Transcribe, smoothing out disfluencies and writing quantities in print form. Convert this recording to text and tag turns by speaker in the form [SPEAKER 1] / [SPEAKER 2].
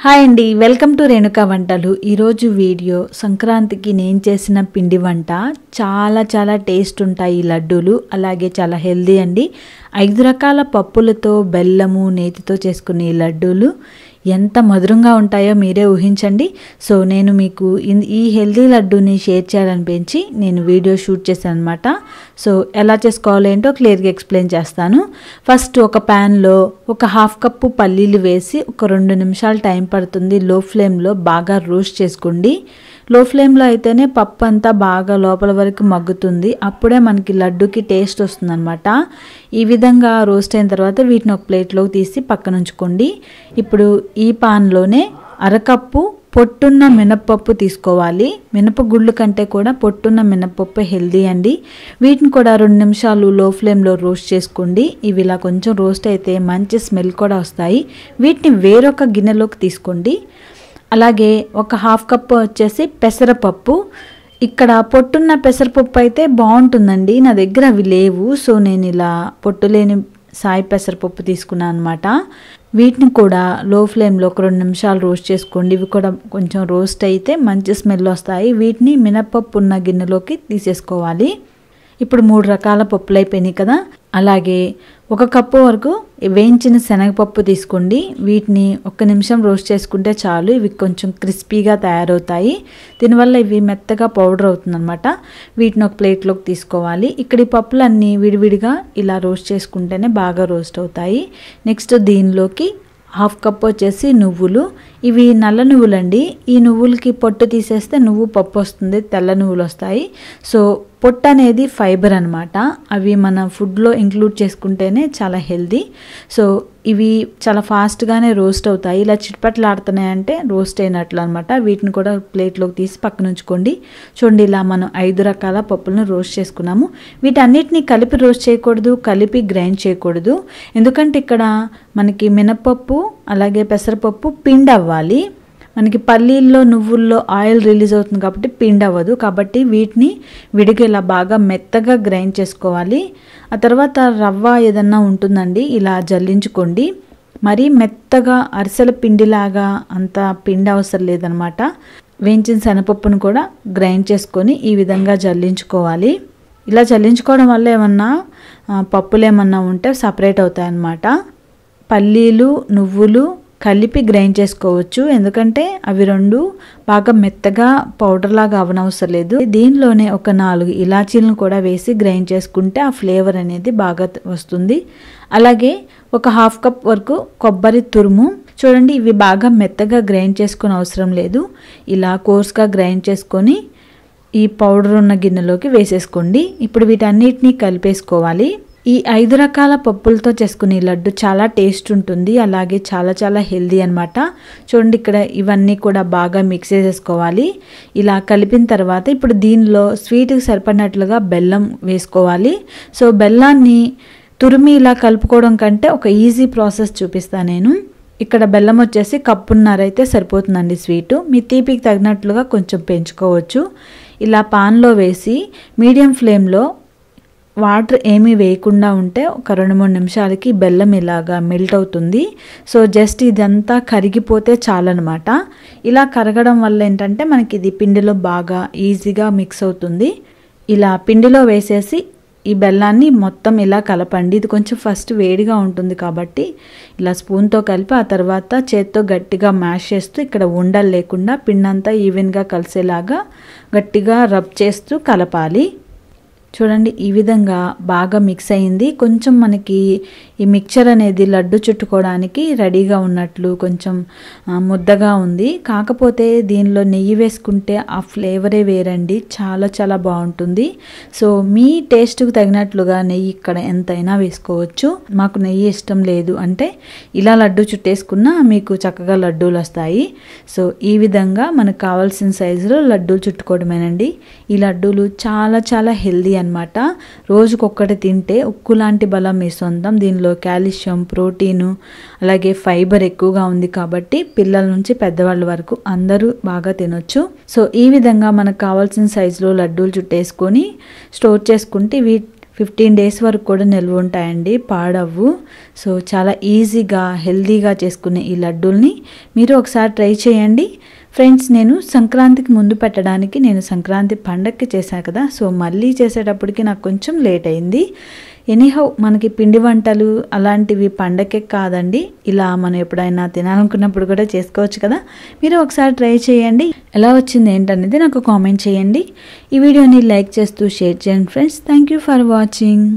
[SPEAKER 1] Hi అండి, welcome to Renuka వంటలు. ఈరోజు వీడియో సంక్రాంతికి నేను చేసిన పిండి వంట. చాలా టేస్ట్ ఉంటాయి ఈ లడ్డూలు, అలాగే చాలా హెల్దీ అండి. 5 రకాల పప్పులతో బెల్లము నేతితో చేసుకునే ఈ లడ్డూలు ఎంత మధురంగా ఉంటాయో మీరే ఊహించండి. సో నేను మీకు ఈ హెల్దీ లడ్డూని షేర్ చేయాలనిపించి నేను వీడియో షూట్ చేశాను అనమాట. సో ఎలా చేసుకోవాలో ఏంటో క్లియర్గా ఎక్స్ప్లెయిన్ చేస్తాను. ఫస్ట్ ఒక ప్యాన్లో ఒక 1/2 కప్పు పల్లీలు వేసి ఒక 2 నిమిషాలు టైం పడుతుంది. లో ఫ్లేమ్లో బాగా రోస్ట్ చేసుకోండి. లో ఫ్లేమ్లో అయితేనే పప్పు అంతా బాగా లోపల వరకు మగ్గుతుంది. అప్పుడే మనకి లడ్డూకి టేస్ట్ వస్తుంది అనమాట. ఈ విధంగా రోస్ట్ అయిన తర్వాత వీటిని ఒక ప్లేట్లోకి తీసి పక్కన ఉంచుకోండి. ఇప్పుడు ఈ పాన్లోనే 1/2 కప్పు పొట్టున్న మినప్పప్పు తీసుకోవాలి. మినపగుళ్ళు కంటే కూడా పొట్టున్న మినప్పప్పు హెల్దీ అండి. వీటిని కూడా 2 నిమిషాలు లో ఫ్లేమ్లో రోస్ట్ చేసుకోండి. ఇవి ఇలా కొంచెం రోస్ట్ అయితే మంచి స్మెల్ కూడా వస్తాయి. వీటిని వేరొక గిన్నెలోకి తీసుకోండి. అలాగే ఒక 1/2 కప్పు వచ్చేసి పెసరపప్పు. ఇక్కడ పొట్టున్న పెసరపప్పు అయితే బాగుంటుందండి, నా దగ్గర అవి లేవు. సో నేను ఇలా పొట్టు లేని సాయి పెసరపప్పు తీసుకున్నాను అనమాట. వీటిని కూడా లో ఫ్లేమ్లో ఒక 2 నిమిషాలు రోస్ట్ చేసుకోండి. ఇవి కూడా కొంచెం రోస్ట్ అయితే మంచి స్మెల్ వస్తాయి. వీటిని మినప్పప్పు ఉన్న గిన్నెలోకి తీసేసుకోవాలి. ఇప్పుడు 3 రకాల పప్పులు అయిపోయినాయి కదా. అలాగే 1 కప్పు వరకు వేయించిన శనగపప్పు తీసుకోండి. వీటిని 1 నిమిషం రోస్ట్ చేసుకుంటే చాలు. ఇవి కొంచెం క్రిస్పీగా తయారవుతాయి. దీనివల్ల ఇవి మెత్తగా పౌడర్ అవుతుంది అనమాట. వీటిని ఒక ప్లేట్లోకి తీసుకోవాలి. ఇక్కడ ఈ పప్పులన్నీ విడివిడిగా ఇలా రోస్ట్ చేసుకుంటేనే బాగా రోస్ట్ అవుతాయి. నెక్స్ట్ దీనిలోకి 1/2 కప్పు వచ్చేసి నువ్వులు. ఇవి నల్ల నువ్వులండి. ఈ నువ్వులకి పొట్టు తీసేస్తే నువ్వు పప్పు వస్తుంది, తెల్ల నువ్వులు వస్తాయి. సో పొట్టు అనేది ఫైబర్ అనమాట. అవి మన ఫుడ్లో ఇంక్లూడ్ చేసుకుంటేనే చాలా హెల్దీ. సో ఇవి చాలా ఫాస్ట్గానే రోస్ట్ అవుతాయి. ఇలా చిట్పట్లాడుతున్నాయంటే రోస్ట్ అయినట్లు అనమాట. వీటిని కూడా ప్లేట్లోకి తీసి పక్కన ఉంచుకోండి. చూడండి, ఇలా మనం 5 రకాల పప్పులను రోస్ట్ చేసుకున్నాము. వీటన్నిటిని కలిపి రోస్ట్ చేయకూడదు, కలిపి గ్రైండ్ చేయకూడదు. ఎందుకంటే ఇక్కడ మనకి మినపప్పు అలాగే పెసరపప్పు పిండి అవ్వాలి. మనకి పల్లీల్లో నువ్వుల్లో ఆయిల్ రిలీజ్ అవుతుంది కాబట్టి పిండి అవ్వదు. కాబట్టి వీటిని విడిగా ఇలా బాగా మెత్తగా గ్రైండ్ చేసుకోవాలి. ఆ తర్వాత రవ్వ ఏదన్నా ఉంటుందండి, ఇలా జల్లించుకోండి. మరీ మెత్తగా అరిసెల పిండిలాగా అంత పిండి అవసరం లేదనమాట. వేయించిన శనగపప్పును కూడా గ్రైండ్ చేసుకొని ఈ విధంగా జల్లించుకోవాలి. ఇలా జల్లించుకోవడం వల్ల ఏమన్నా పప్పులు ఏమన్నా ఉంటే సపరేట్ అవుతాయన్నమాట. పల్లీలు నువ్వులు కలిపి గ్రైండ్ చేసుకోవచ్చు, ఎందుకంటే అవి 2 బాగా మెత్తగా పౌడర్ లాగా అవనవసరం లేదు. దీనిలోనే ఒక 4 ఇలాచీలను కూడా వేసి గ్రైండ్ చేసుకుంటే ఆ ఫ్లేవర్ అనేది బాగా వస్తుంది. అలాగే ఒక 1/2 కప్ వరకు కొబ్బరి తురుము. చూడండి, ఇవి బాగా మెత్తగా గ్రైండ్ చేసుకునే అవసరం లేదు. ఇలా కోర్స్గా గ్రైండ్ చేసుకొని ఈ పౌడర్ ఉన్న గిన్నెలోకి వేసేసుకోండి. ఇప్పుడు వీటన్నిటిని కలిపేసుకోవాలి. ఈ 5 రకాల పప్పులతో చేసుకునే లడ్డు చాలా టేస్ట్ ఉంటుంది, అలాగే చాలా హెల్దీ అనమాట. చూడండి, ఇక్కడ ఇవన్నీ కూడా బాగా మిక్స్ చేసేసుకోవాలి. ఇలా కలిపిన తర్వాత ఇప్పుడు దీనిలో స్వీట్కి సరిపడినట్లుగా బెల్లం వేసుకోవాలి. సో బెల్లాన్ని తురిమి ఇలా కలుపుకోవడం కంటే ఒక ఈజీ ప్రాసెస్ చూపిస్తాను నేను. ఇక్కడ బెల్లం వచ్చేసి 1.5 కప్పు అయితే సరిపోతుందండి స్వీటు. మీ తీపికి తగినట్లుగా కొంచెం పెంచుకోవచ్చు. ఇలా పాన్లో వేసి మీడియం ఫ్లేమ్లో వాటర్ ఏమీ వేయకుండా ఉంటే ఒక 2-3 నిమిషాలకి బెల్లం ఇలాగా మెల్ట్ అవుతుంది. సో జస్ట్ ఇదంతా కరిగిపోతే చాలన్నమాట. ఇలా కరగడం వల్ల ఏంటంటే మనకి ఇది పిండిలో బాగా ఈజీగా మిక్స్ అవుతుంది. ఇలా పిండిలో వేసేసి ఈ బెల్లాన్ని మొత్తం ఇలా కలపండి. ఇది కొంచెం ఫస్ట్ వేడిగా ఉంటుంది కాబట్టి ఇలా స్పూన్తో కలిపి ఆ తర్వాత చేత్తో గట్టిగా మ్యాష్ చేస్తూ ఇక్కడ ఉండలు లేకుండా పిండంతా ఈవెన్గా కలిసేలాగా గట్టిగా రబ్ చేస్తూ కలపాలి. చూడండి, ఈ విధంగా బాగా మిక్స్ అయింది. కొంచెం మనకి ఈ మిక్చర్ అనేది లడ్డు చుట్టుకోవడానికి రెడీగా ఉన్నట్లు కొంచెం ముద్దగా ఉంది. కాకపోతే దీనిలో నెయ్యి వేసుకుంటే ఆ ఫ్లేవరే వేరండి, చాలా బాగుంటుంది. సో మీ టేస్ట్కి తగినట్లుగా నెయ్యి ఇక్కడ ఎంతైనా వేసుకోవచ్చు. మాకు నెయ్యి ఇష్టం లేదు అంటే ఇలా లడ్డు చుట్టేసుకున్నా మీకు చక్కగా లడ్డూలు వస్తాయి. సో ఈ విధంగా మనకు కావాల్సిన సైజులో లడ్డూలు చుట్టుకోవడమేనండి. ఈ లడ్డూలు చాలా హెల్దీ అనమాట. రోజుకొక్కటి తింటే ఉక్కు లాంటి బలం మీ సొంతం. దీనిలో కాల్షియం, ప్రోటీను అలాగే ఫైబర్ ఎక్కువగా ఉంది కాబట్టి పిల్లల నుంచి పెద్దవాళ్ళ వరకు అందరూ బాగా తినొచ్చు. సో ఈ విధంగా మనకు కావాల్సిన సైజులో లడ్డూలు చుట్టేసుకొని స్టోర్ చేసుకుంటే 15 డేస్ వరకు కూడా నిల్వ ఉంటాయండి, పాడవు. సో చాలా ఈజీగా హెల్తీగా చేసుకునే ఈ లడ్డూల్ని మీరు ఒకసారి ట్రై చేయండి ఫ్రెండ్స్. నేను సంక్రాంతికి ముందు పెట్టడానికి, నేను సంక్రాంతి పండగకి చేశాను కదా, సో మళ్ళీ చేసేటప్పటికి నాకు కొంచెం లేట్ అయింది. ఎనీహౌ మనకి పిండి వంటలు అలాంటివి పండగకే కాదండి, ఇలా మనం ఎప్పుడైనా తినాలనుకున్నప్పుడు కూడా చేసుకోవచ్చు కదా. మీరు ఒకసారి ట్రై చేయండి, ఎలా వచ్చింది ఏంటనేది నాకు కామెంట్ చేయండి. ఈ వీడియోని లైక్ చేస్తూ షేర్ చేయండి friends. Thank you for watching.